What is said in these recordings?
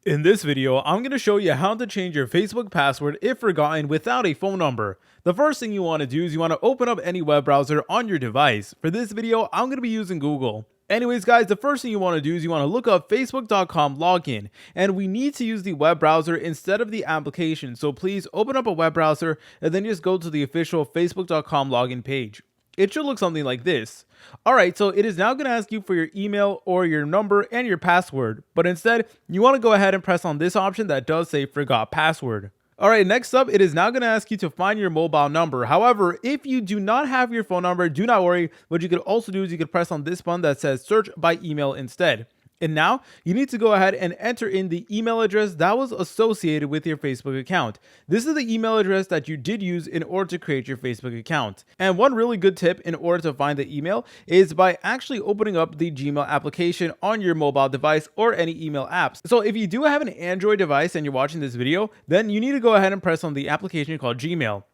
In this video, I'm going to show you how to change your Facebook password if forgotten without a phone number. The first thing you want to do is you want to open up any web browser on your device. For this video, I'm going to be using Google. Anyways guys, the first thing you want to do is you want to look up facebook.com login, and we need to use the web browser instead of the application. So please open up a web browser and then just go to the official facebook.com login page. It should look something like this. Alright, so it is now going to ask you for your email or your number and your password, but instead you want to go ahead and press on this option that does say forgot password. Alright, next up, it is now going to ask you to find your mobile number. However, if you do not have your phone number, do not worry. What you could also do is you could press on this button that says search by email instead. And now you need to go ahead and enter in the email address that was associated with your Facebook account. This is the email address that you did use in order to create your Facebook account. And one really good tip in order to find the email is by actually opening up the Gmail application on your mobile device or any email apps. So if you do have an Android device and you're watching this video, then you need to go ahead and press on the application called Gmail.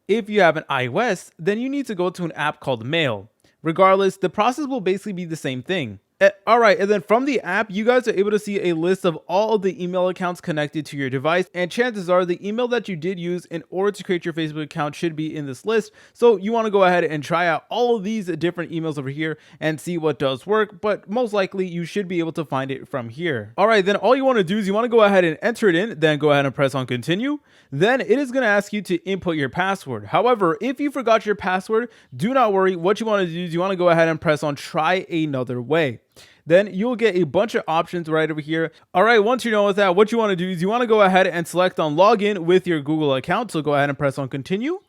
If you have an iOS, then you need to go to an app called Mail. Regardless, the process will basically be the same thing. Alright, and then from the app, you guys are able to see a list of all of the email accounts connected to your device, and chances are the email that you did use in order to create your Facebook account should be in this list. So you want to go ahead and try out all of these different emails over here and see what does work, but most likely you should be able to find it from here. Alright, then all you want to do is you want to go ahead and enter it in, then go ahead and press on continue. Then it is going to ask you to input your password. However, if you forgot your password, do not worry. What you want to do is you want to go ahead and press on try another way. Then you'll get a bunch of options right over here. All right, once you're done with that, what you want to do is you want to go ahead and select on login with your Google account. So go ahead and press on continue.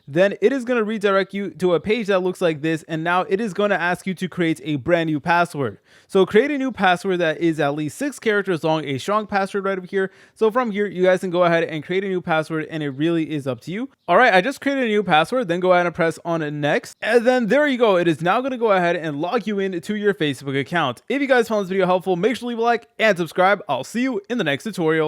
Then it is going to redirect you to a page that looks like this, and now it is going to ask you to create a brand new password. So create a new password that is at least 6 characters long, a strong password right over here. So from here, you guys can go ahead and create a new password, and it really is up to you. All right, I just created a new password, then go ahead and press on next, and then there you go. It is now going to go ahead and log you in to your Facebook account. If you guys found this video helpful, make sure to leave a like and subscribe. I'll see you in the next tutorial.